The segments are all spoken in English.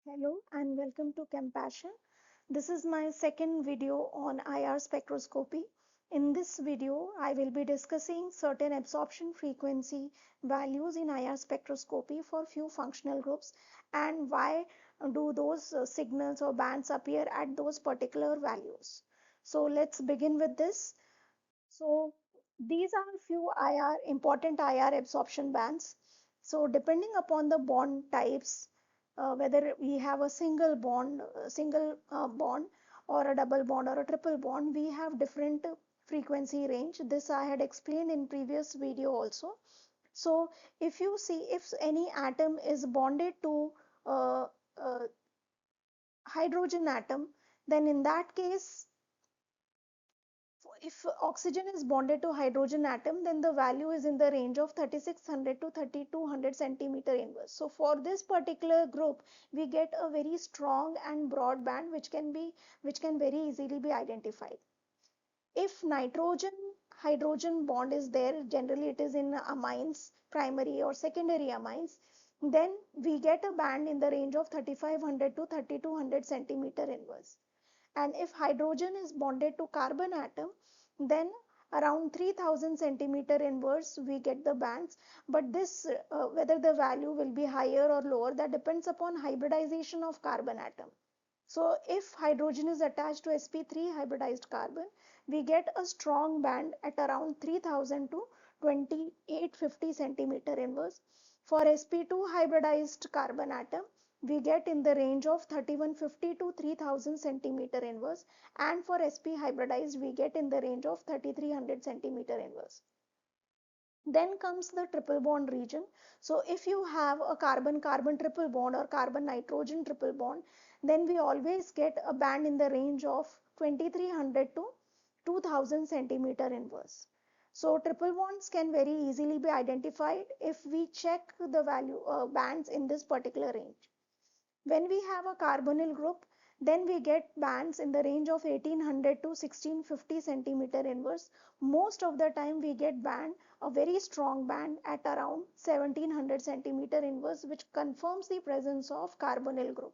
Hello and welcome to Compassion. This is my second video on IR spectroscopy. In this video, I will be discussing certain absorption frequency values in IR spectroscopy for few functional groups and why do those signals or bands appear at those particular values. So let's begin with this. So these are few important IR absorption bands. So depending upon the bond types, whether we have a single bond or a double bond or a triple bond, we have different frequency range. This I had explained in previous video also. So if you see if any atom is bonded to uh, uh, hydrogen atom, then in that case if oxygen is bonded to hydrogen atom, then the value is in the range of 3600 to 3200 centimeter inverse. So for this particular group, we get a very strong and broad band which can very easily be identified. If nitrogen hydrogen bond is there, generally it is in amines, primary or secondary amines, then we get a band in the range of 3500 to 3200 centimeter inverse. And if hydrogen is bonded to carbon atom, then around 3000 centimeter inverse we get the bands. But this whether the value will be higher or lower, that depends upon hybridization of carbon atom. So if hydrogen is attached to sp3 hybridized carbon, we get a strong band at around 3000 to 2850 centimeter inverse. For sp2 hybridized carbon atom, we get in the range of 3150 to 3000 centimeter inverse, and for sp hybridized we get in the range of 3300 centimeter inverse. Then comes the triple bond region. So if you have a carbon-carbon triple bond or carbon-nitrogen triple bond, then we always get a band in the range of 2300 to 2000 centimeter inverse. So triple bonds can very easily be identified if we check the value bands in this particular range. When we have a carbonyl group, then we get bands in the range of 1800 to 1650 centimeter inverse. Most of the time we get a very strong band at around 1700 centimeter inverse, which confirms the presence of carbonyl group.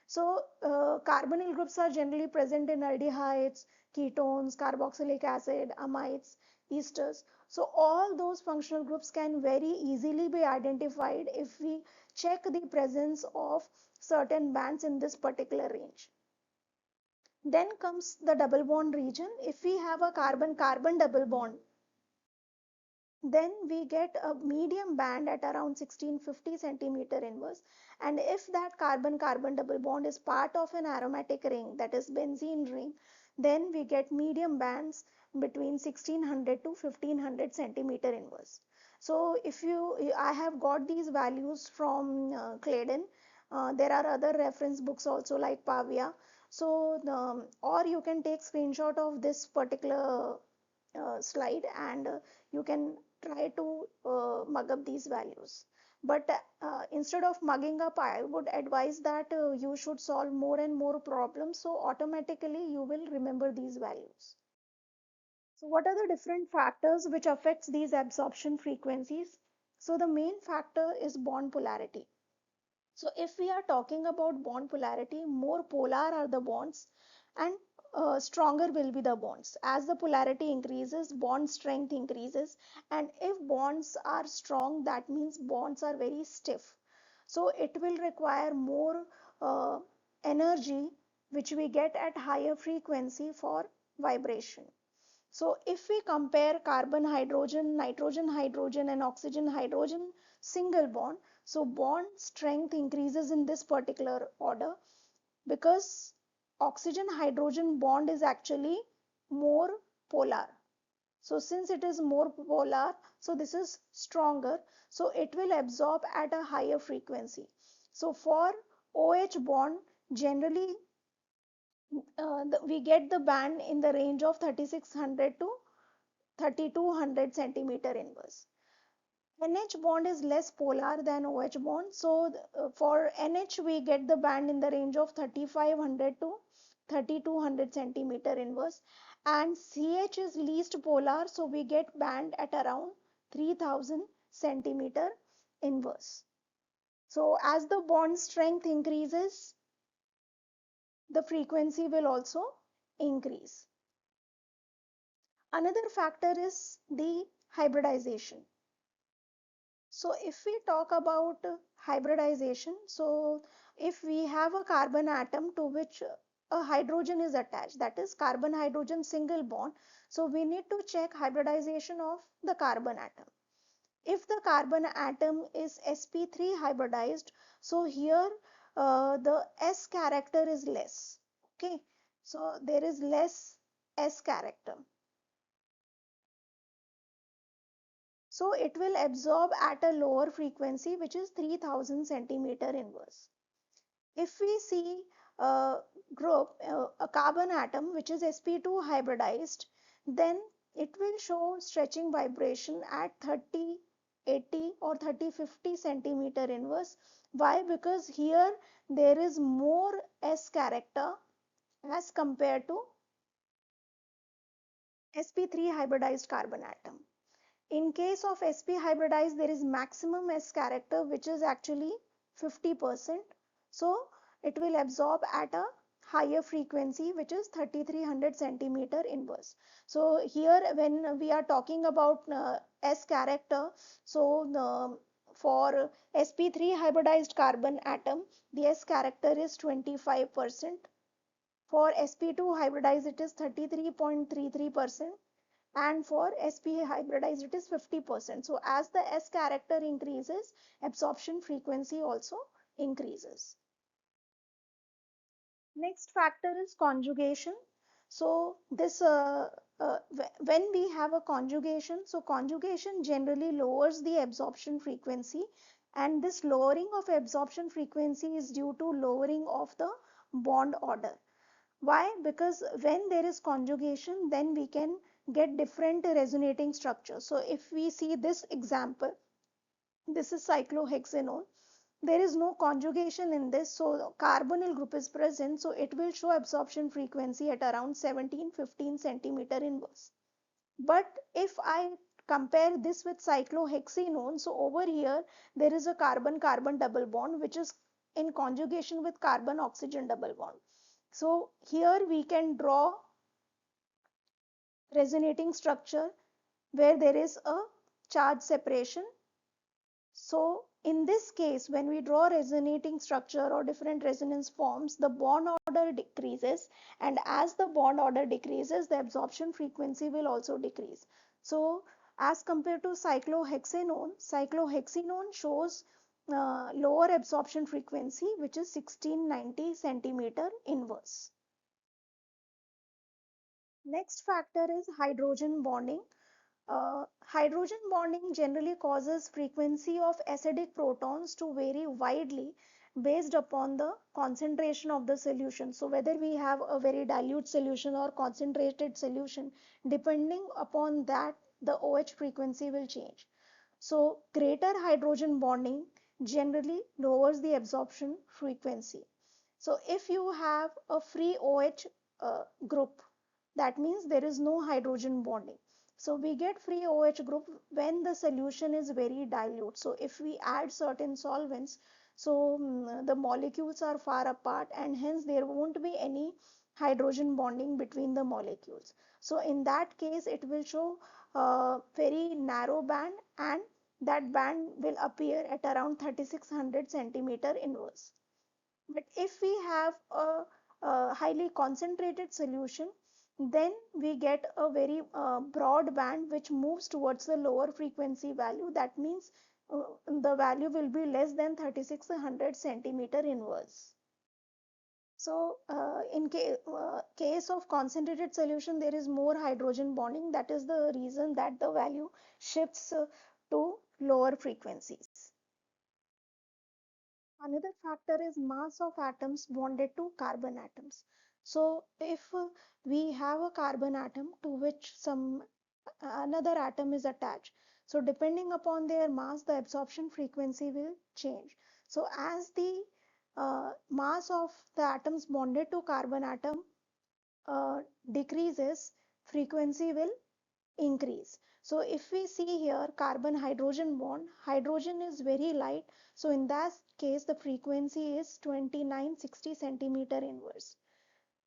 So carbonyl groups are generally present in aldehydes, ketones, carboxylic acid, amides, esters. So all those functional groups can very easily be identified if we check the presence of certain bands in this particular range. Then comes the double bond region. If we have a carbon-carbon double bond, then we get a medium band at around 1650 centimeter inverse. And if that carbon-carbon double bond is part of an aromatic ring, that is benzene ring, then we get medium bands between 1600 to 1500 centimeter inverse. So if I have got these values from Claydon. There are other reference books also like Pavia. So or you can take screenshot of this particular slide and you can try to mug up these values. But instead of mugging up, I would advise that you should solve more and more problems, so automatically you will remember these values. So what are the different factors which affects these absorption frequencies? So the main factor is bond polarity. So if we are talking about bond polarity, more polar are the bonds and stronger will be the bonds. As the polarity increases, bond strength increases, and if bonds are strong, that means bonds are very stiff. So it will require more uh, energy which we get at higher frequency for vibration. So if we compare carbon hydrogen, nitrogen hydrogen and oxygen hydrogen single bond, so bond strength increases in this particular order because oxygen hydrogen bond is actually more polar. So since it is more polar, so this is stronger, so it will absorb at a higher frequency. So for OH bond, generally we get the band in the range of 3600 to 3200 centimeter inverse. NH bond is less polar than OH bond. So for NH, we get the band in the range of 3500 to 3200 centimeter inverse. And CH is least polar. So we get band at around 3000 centimeter inverse. So as the bond strength increases, the frequency will also increase. Another factor is the hybridization. So if we talk about hybridization, so if we have a carbon atom to which a hydrogen is attached, that is carbon hydrogen single bond, so we need to check hybridization of the carbon atom. If the carbon atom is sp3 hybridized, so here the s character is less. Okay, so there is less s character. So it will absorb at a lower frequency, which is 3000 centimeter inverse. If we see a group, a carbon atom, which is sp2 hybridized, then it will show stretching vibration at 30, 80 or 30, 50 centimeter inverse. Why? Because here there is more S character as compared to sp3 hybridized carbon atom. In case of sp hybridized, there is maximum S character, which is actually 50%. So it will absorb at a higher frequency, which is 3300 centimeter inverse. So here when we are talking about S character, so for sp3 hybridized carbon atom, the S character is 25%. For sp2 hybridized, it is 33.33%. And for sp hybridized it is 50%. So as the S character increases, absorption frequency also increases. Next factor is conjugation. So this when we have a conjugation, so conjugation generally lowers the absorption frequency, and this lowering of absorption frequency is due to lowering of the bond order. Why? Because when there is conjugation, then we can get different resonating structures. So if we see this example, this is cyclohexanone. There is no conjugation in this, so carbonyl group is present, so it will show absorption frequency at around 17-15 centimeter inverse. But if I compare this with cyclohexanone, so over here there is a carbon-carbon double bond which is in conjugation with carbon-oxygen double bond. So here we can draw resonating structure where there is a charge separation. So in this case, when we draw resonating structure or different resonance forms, the bond order decreases, and as the bond order decreases, the absorption frequency will also decrease. So as compared to cyclohexanone shows lower absorption frequency, which is 1690 centimeter inverse. Next factor is hydrogen bonding. Hydrogen bonding generally causes frequency of acidic protons to vary widely based upon the concentration of the solution. So whether we have a very dilute solution or concentrated solution, depending upon that, the OH frequency will change. So greater hydrogen bonding generally lowers the absorption frequency. So if you have a free OH group, that means there is no hydrogen bonding. So we get free OH group when the solution is very dilute. So if we add certain solvents, so the molecules are far apart, and hence there won't be any hydrogen bonding between the molecules. So in that case, it will show a very narrow band, and that band will appear at around 3600 centimeter inverse. But if we have a highly concentrated solution, then we get a very broad band which moves towards the lower frequency value. That means the value will be less than 3600 centimeter inverse. So in case of concentrated solution, there is more hydrogen bonding. That is the reason that the value shifts to lower frequencies. Another factor is mass of atoms bonded to carbon atoms. So if we have a carbon atom to which some another atom is attached, so depending upon their mass, the absorption frequency will change. So as the mass of the atoms bonded to carbon atom decreases, frequency will increase. So if we see here carbon hydrogen bond, hydrogen is very light. So in that case, the frequency is 2960 centimeter inverse.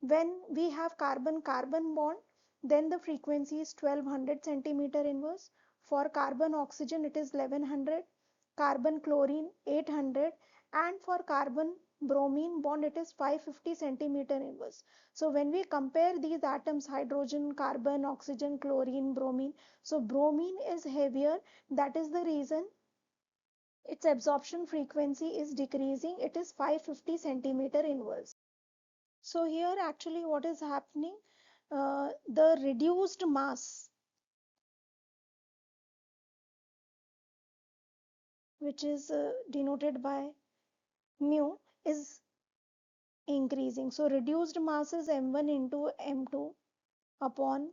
When we have carbon-carbon bond, then the frequency is 1200 centimeter inverse. For carbon oxygen, it is 1100, carbon chlorine 800, and for carbon bromine bond, it is 550 centimeter inverse. So when we compare these atoms, hydrogen, carbon, oxygen, chlorine, bromine, so bromine is heavier. That is the reason its absorption frequency is decreasing. It is 550 centimeter inverse. So here actually what is happening, the reduced mass, which is denoted by mu, is increasing. So reduced mass is m1 into m2 upon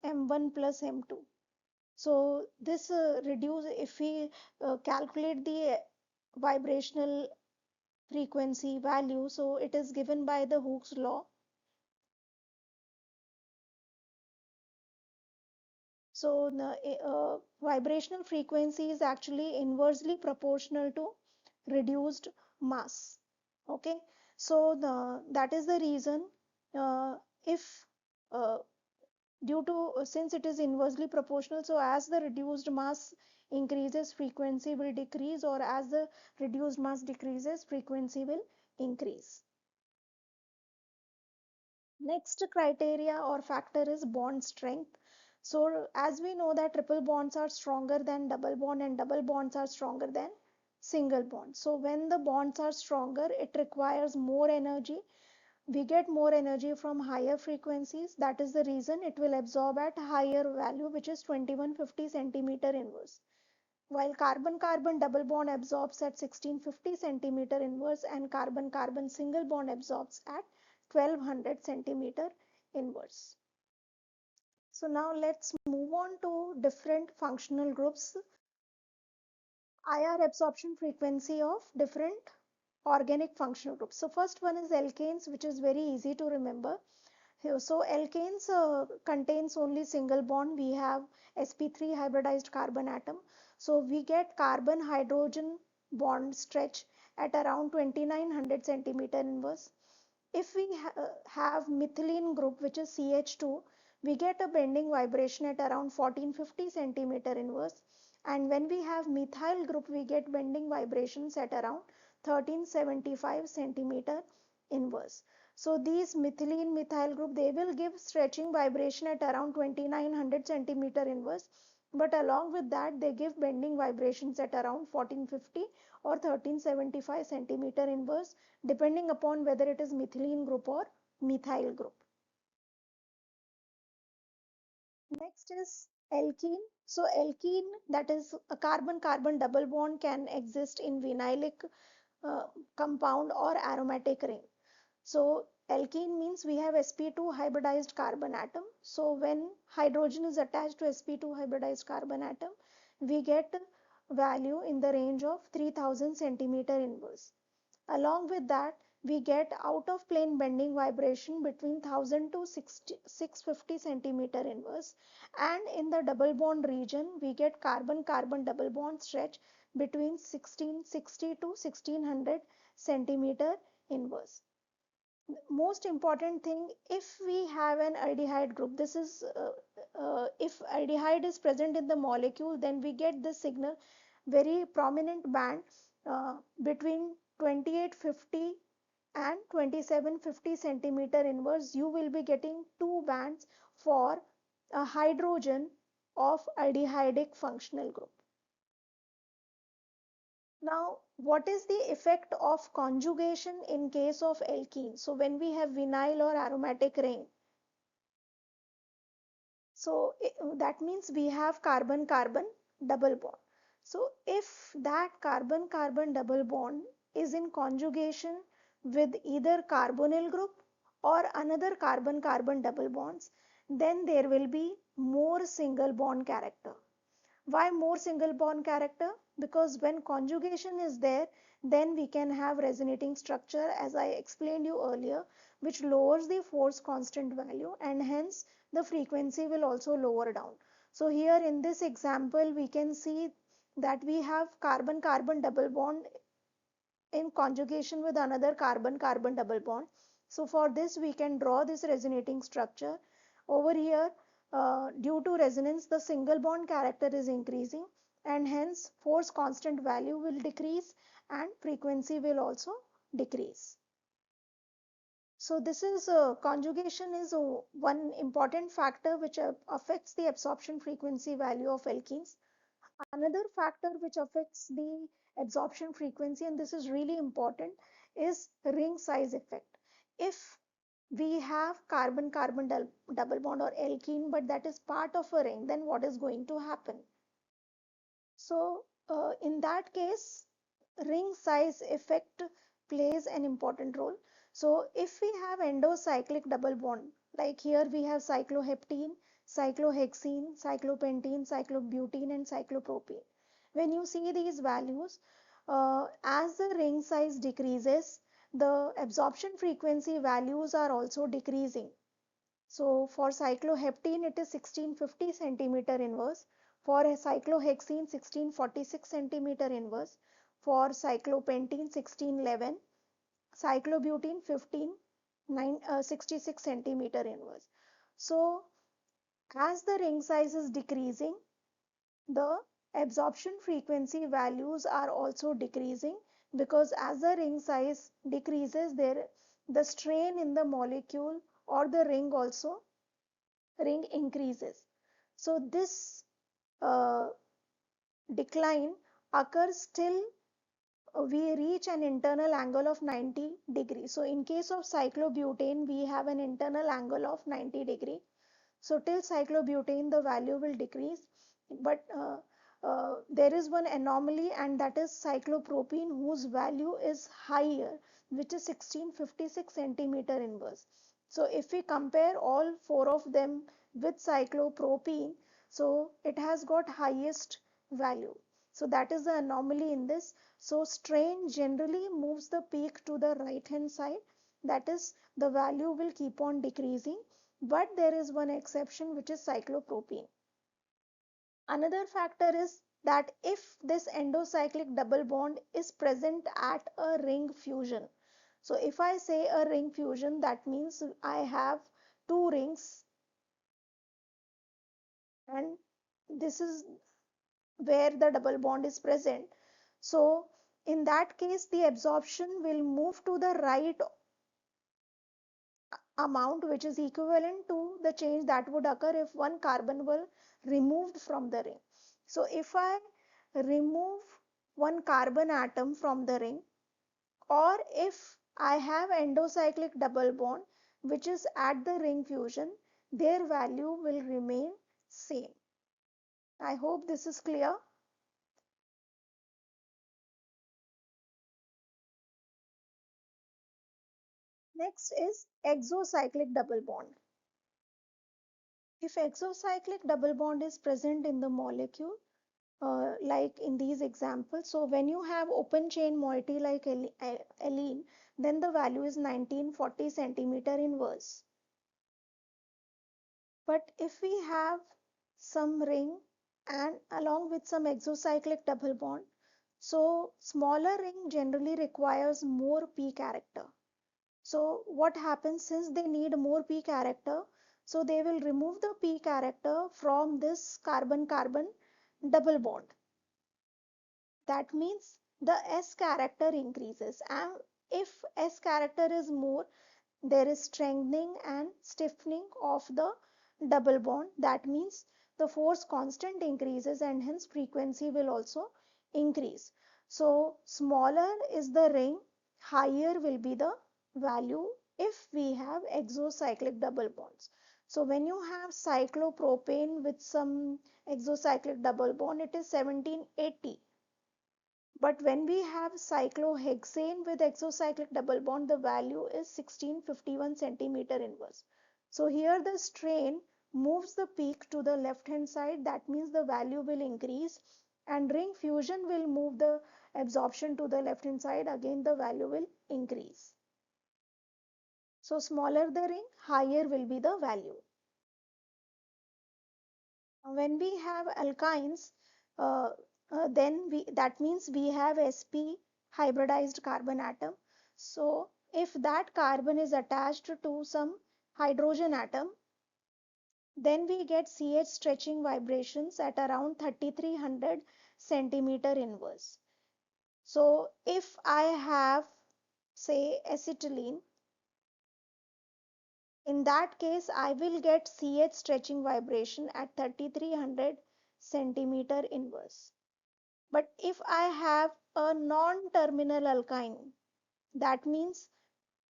m1 plus m2. So this reduce, if we calculate the vibrational frequency value, so it is given by the Hooke's law. So the vibrational frequency is actually inversely proportional to reduced mass. Okay, so that is the reason, if uh, due to since it is inversely proportional, so as the reduced mass increases, frequency will decrease, or as the reduced mass decreases, frequency will increase. Next criteria or factor is bond strength. So as we know that triple bonds are stronger than double bond and double bonds are stronger than single bond. So when the bonds are stronger, it requires more energy. We get more energy from higher frequencies. That is the reason it will absorb at higher value, which is 2150 centimeter inverse. While carbon-carbon double bond absorbs at 1650 centimeter inverse and carbon-carbon single bond absorbs at 1200 centimeter inverse. So now let's move on to different functional groups. IR absorption frequency of different organic functional groups. So first one is alkanes, which is very easy to remember. So alkanes contains only single bond. We have sp3 hybridized carbon atom. So we get carbon hydrogen bond stretch at around 2900 centimeter inverse. If we have methylene group, which is CH2, we get a bending vibration at around 1450 centimeter inverse. And when we have methyl group, we get bending vibrations at around 1375 centimeter inverse. So these methylene methyl group, they will give stretching vibration at around 2900 centimeter inverse. But along with that, they give bending vibrations at around 1450 or 1375 centimeter inverse, depending upon whether it is methylene group or methyl group. Next is alkene. So alkene, that is a carbon-carbon double bond, can exist in vinylic compound or aromatic ring. So alkene means we have sp2 hybridized carbon atom. So when hydrogen is attached to sp2 hybridized carbon atom, we get value in the range of 3000 centimeter inverse. Along with that, we get out of plane bending vibration between 1000 to 650 centimeter inverse, and in the double bond region we get carbon-carbon double bond stretch between 1660 to 1600 centimeter inverse. Most important thing, if we have an aldehyde group, this is if aldehyde is present in the molecule, then we get this signal, very prominent band between 2850 and 2750 centimeter inverse. You will be getting two bands for a hydrogen of aldehydic functional group. Now, what is the effect of conjugation in case of alkene? So when we have vinyl or aromatic ring, so that means we have carbon-carbon double bond. So if that carbon-carbon double bond is in conjugation with either carbonyl group or another carbon-carbon double bonds, then there will be more single bond character. Why more single bond character? Because when conjugation is there, then we can have resonating structure, as I explained you earlier, which lowers the force constant value, and hence the frequency will also lower down. So here in this example, we can see that we have carbon-carbon double bond in conjugation with another carbon-carbon double bond. So for this, we can draw this resonating structure. Over here, due to resonance, the single bond character is increasing, and hence force constant value will decrease and frequency will also decrease. So this is conjugation is one important factor which affects the absorption frequency value of alkenes. Another factor which affects the absorption frequency, and this is really important, is ring size effect. If we have carbon-carbon double bond or alkene, but that is part of a ring, then what is going to happen? So in that case, ring size effect plays an important role. So if we have endocyclic double bond, like here we have cycloheptene, cyclohexene, cyclopentene, cyclobutene, and cyclopropene. When you see these values, as the ring size decreases, the absorption frequency values are also decreasing. So for cycloheptene, it is 1650 centimeter inverse. For a cyclohexene, 1646 centimeter inverse. For cyclopentene, 1611. Cyclobutene, 66 centimeter inverse. So as the ring size is decreasing, the absorption frequency values are also decreasing, because as the ring size decreases, the strain in the molecule or the ring increases. So this uh, decline occurs till we reach an internal angle of 90 degrees. So in case of cyclobutane, we have an internal angle of 90 degree. So till cyclobutane, the value will decrease. But there is one anomaly, and that is cyclopropene, whose value is higher, which is 1656 centimeter inverse. So if we compare all four of them with cyclopropene, so it has got highest value. So that is the anomaly in this. So strain generally moves the peak to the right hand side. That is, the value will keep on decreasing. But there is one exception, which is cyclopropene. Another factor is that if this endocyclic double bond is present at a ring fusion. So if I say a ring fusion, that means I have two rings, and this is where the double bond is present. So in that case, the absorption will move to the right amount, which is equivalent to the change that would occur if one carbon were removed from the ring. So if I remove one carbon atom from the ring, or if I have endocyclic double bond which is at the ring fusion, their value will remain same. I hope this is clear. Next is exocyclic double bond. If exocyclic double bond is present in the molecule, like in these examples, so when you have open chain moiety like allene, then the value is 1940 centimeter inverse. But if we have some ring and along with some exocyclic double bond, so smaller ring generally requires more p character. So what happens, since they need more p character, so they will remove the p character from this carbon-carbon double bond. That means the S character increases, and if S character is more, there is strengthening and stiffening of the double bond. That means the force constant increases, and hence frequency will also increase. So smaller is the ring, higher will be the value if we have exocyclic double bonds. So when you have cyclopropane with some exocyclic double bond, it is 1780. But when we have cyclohexane with exocyclic double bond, the value is 1651 centimeter inverse. So here the strain moves the peak to the left hand side. That means the value will increase, and ring fusion will move the absorption to the left hand side. Again, the value will increase. So smaller the ring, higher will be the value. When we have alkynes, uh, then that means we have sp hybridized carbon atom. So if that carbon is attached to some hydrogen atom, then we get CH stretching vibrations at around 3300 centimeter inverse. So if I have, say, acetylene, in that case I will get CH stretching vibration at 3300 centimeter inverse. But if I have a non-terminal alkyne, that means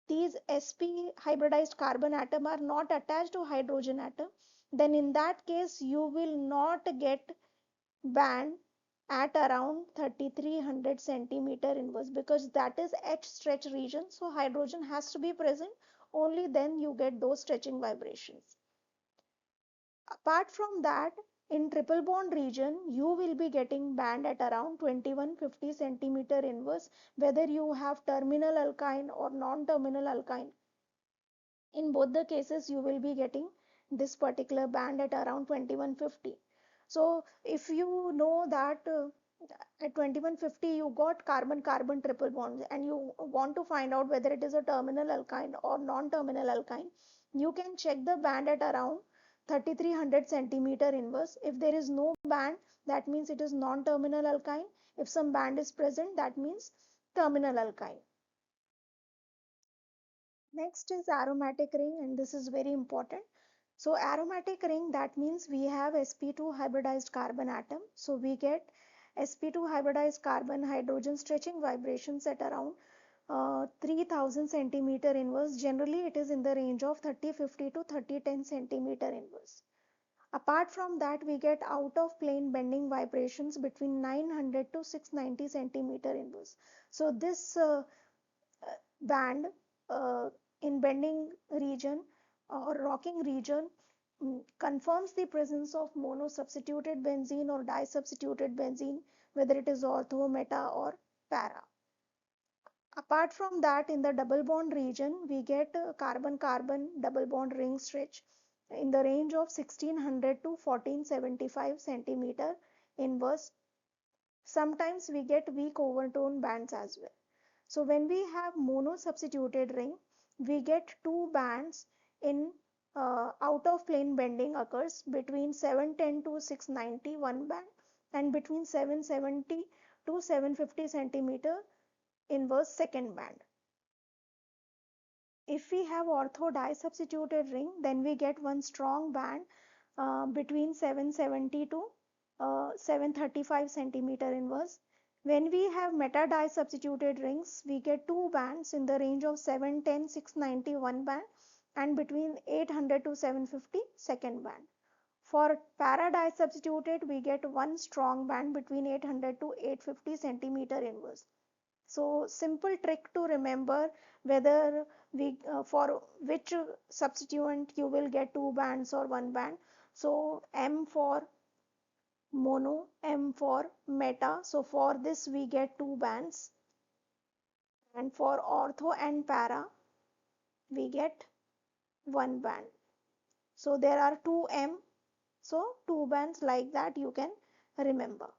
these sp hybridized carbon atom are not attached to hydrogen atom, then in that case you will not get band at around 3300 centimeter inverse, because that is H stretch region, so hydrogen has to be present, only then you get those stretching vibrations. Apart from that, in triple bond region you will be getting band at around 2150 centimeter inverse, whether you have terminal alkyne or non-terminal alkyne. In both the cases you will be getting this particular band at around 2150. So if you know that at 2150 you got carbon carbon triple bonds and you want to find out whether it is a terminal alkyne or non-terminal alkyne, you can check the band at around 3300 centimeter inverse. If there is no band, that means it is non-terminal alkyne. If some band is present, that means terminal alkyne. Next is aromatic ring, and this is very important. So aromatic ring, that means we have sp2 hybridized carbon atom. So we get sp2 hybridized carbon hydrogen stretching vibrations at around 3000 centimeter inverse. Generally it is in the range of 3050 to 3010 centimeter inverse. Apart from that, we get out of plane bending vibrations between 900 to 690 centimeter inverse. So this band uh, in bending region or rocking region confirms the presence of mono substituted benzene or disubstituted benzene, whether it is ortho, meta or para. Apart from that, in the double bond region, we get carbon-carbon double bond ring stretch in the range of 1600 to 1475 centimeter inverse. Sometimes we get weak overtone bands as well. So when we have mono substituted ring, we get two bands in out of plane bending occurs between 710 to 690 one band, and between 770 to 750 centimeter inverse second band. If we have ortho disubstituted ring, then we get one strong band between 770 to 735 centimeter inverse. When we have meta disubstituted rings, we get two bands in the range of 710 690 one band, and between 800 to 750 second band. For para disubstituted, we get one strong band between 800 to 850 centimeter inverse. So simple trick to remember whether we for which substituent you will get two bands or one band. So M for mono, M for meta. So for this we get two bands, and for ortho and para we get one band. So there are two M, so two bands, like that you can remember.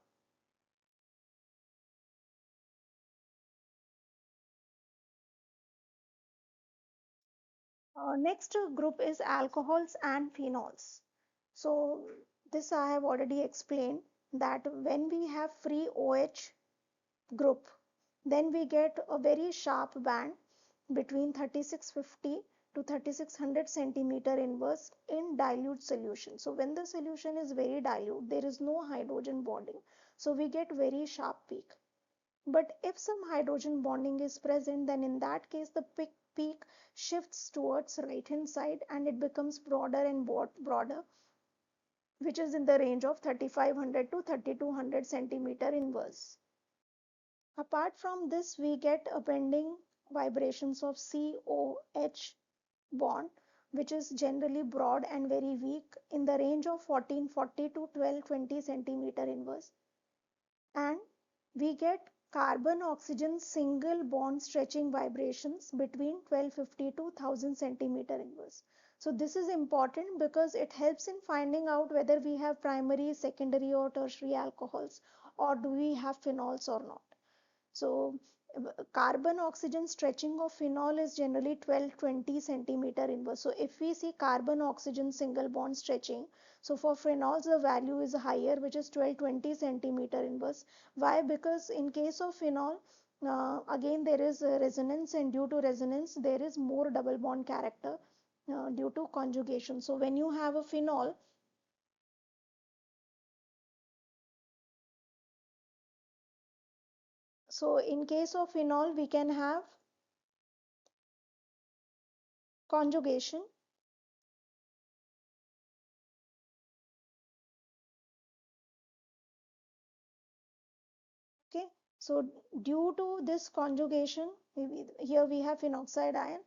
Next group is alcohols and phenols. So this I have already explained, that when we have free OH group, then we get a very sharp band between 3650 to 3600 centimeter inverse in dilute solution. So when the solution is very dilute, there is no hydrogen bonding, so we get very sharp peak. But if some hydrogen bonding is present, then in that case the peak shifts towards right hand side and it becomes broader and broader, which is in the range of 3500 to 3200 centimeter inverse. Apart from this, we get a bending vibrations of COH bond, which is generally broad and very weak in the range of 1440 to 1220 centimeter inverse. And we get carbon oxygen single bond stretching vibrations between 1250 to 1000 centimeter inverse. So this is important because it helps in finding out whether we have primary, secondary or tertiary alcohols, or do we have phenols or not. So carbon oxygen stretching of phenol is generally 12-20 centimeter inverse. So if we see carbon oxygen single bond stretching, so for phenols the value is higher, which is 12-20 centimeter inverse. Why? Because in case of phenol, again there is a resonance, and due to resonance there is more double bond character due to conjugation. So when you have a phenol, so in case of phenol we can have conjugation. Okay, so due to this conjugation, here we have phenoxide ion.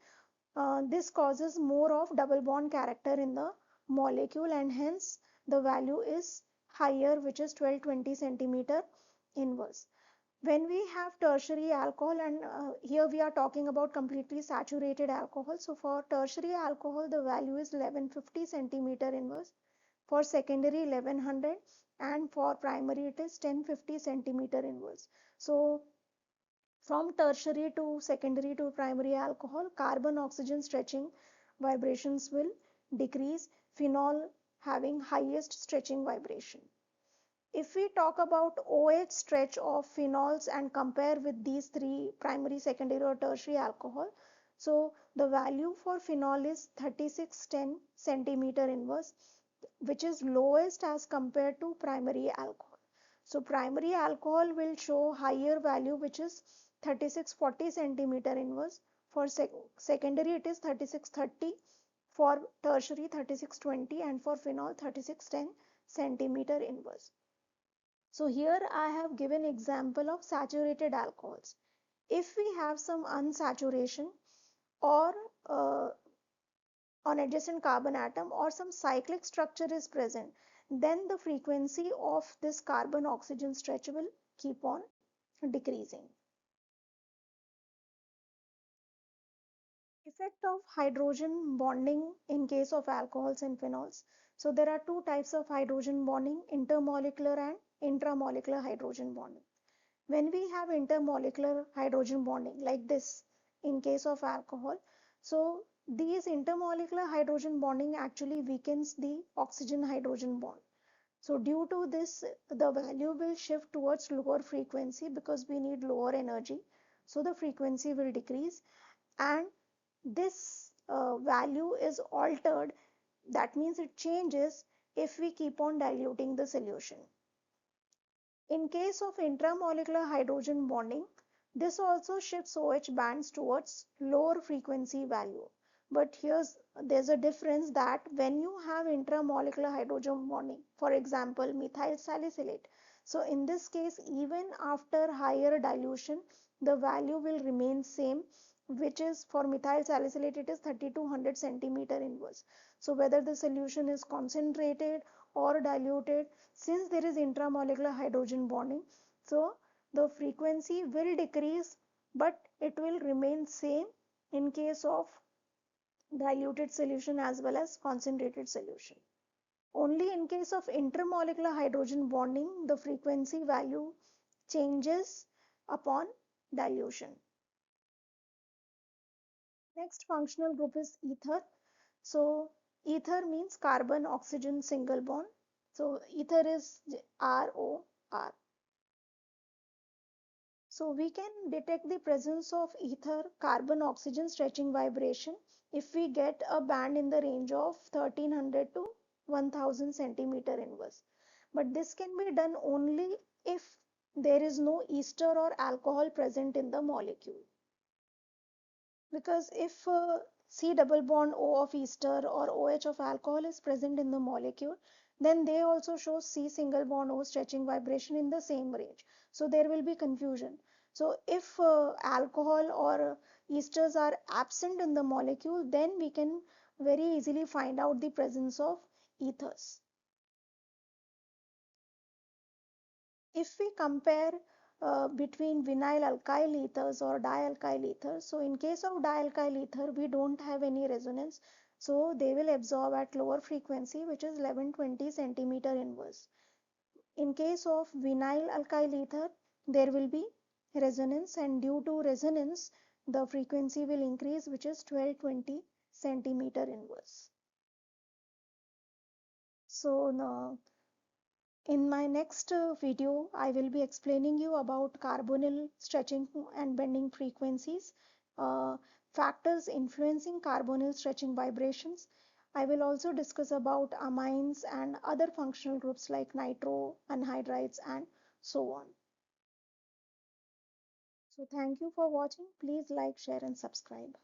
This causes more of double bond character in the molecule, and hence the value is higher, which is 12-20 centimeter inverse. When we have tertiary alcohol, and here we are talking about completely saturated alcohol. So for tertiary alcohol, the value is 1150 centimeter inverse. For secondary 1100, and for primary it is 1050 centimeter inverse. So from tertiary to secondary to primary alcohol, carbon oxygen stretching vibrations will decrease, phenol having highest stretching vibration. If we talk about OH stretch of phenols and compare with these three primary, secondary or tertiary alcohol, so the value for phenol is 3610 centimeter inverse, which is lowest as compared to primary alcohol. So primary alcohol will show higher value, which is 3640 centimeter inverse. For secondary it is 3630, for tertiary 3620, and for phenol 3610 centimeter inverse. So here I have given example of saturated alcohols. If we have some unsaturation, or on adjacent carbon atom, or some cyclic structure is present, then the frequency of this carbon oxygen stretch will keep on decreasing. Effect of hydrogen bonding in case of alcohols and phenols. So there are two types of hydrogen bonding: intermolecular and intramolecular hydrogen bonding. When we have intermolecular hydrogen bonding like this in case of alcohol, so these intermolecular hydrogen bonding actually weakens the oxygen hydrogen bond. So due to this, the value will shift towards lower frequency because we need lower energy. So the frequency will decrease, and this value is altered. That means it changes if we keep on diluting the solution. In case of intramolecular hydrogen bonding, this also shifts OH bands towards lower frequency value. But there's a difference, that when you have intramolecular hydrogen bonding, for example, methyl salicylate, so in this case, even after higher dilution, the value will remain same, which is for methyl salicylate it is 3200 centimeter inverse. So whether the solution is concentrated or diluted, since there is intramolecular hydrogen bonding, so the frequency will decrease, but it will remain same in case of diluted solution as well as concentrated solution. Only in case of intermolecular hydrogen bonding, the frequency value changes upon dilution. Next functional group is ether. So ether means carbon oxygen single bond. So ether is ROR. So we can detect the presence of ether carbon oxygen stretching vibration if we get a band in the range of 1300 to 1000 centimeter inverse. But this can be done only if there is no ester or alcohol present in the molecule. Because if C double bond O of ester or OH of alcohol is present in the molecule, then they also show C single bond O stretching vibration in the same range. So there will be confusion. So if alcohol or esters are absent in the molecule, then we can very easily find out the presence of ethers. If we compare between vinyl alkyl ethers or dialkyl ethers. So in case of dialkyl ether, we don't have any resonance. So they will absorb at lower frequency, which is 1120 centimeter inverse. In case of vinyl alkyl ether, there will be resonance, and due to resonance, the frequency will increase, which is 1220 centimeter inverse. So now, in my next video, I will be explaining you about carbonyl stretching and bending frequencies, uh, factors influencing carbonyl stretching vibrations. I will also discuss about amines and other functional groups like nitro, anhydrides, and so on. So thank you for watching. Please like, share, and subscribe.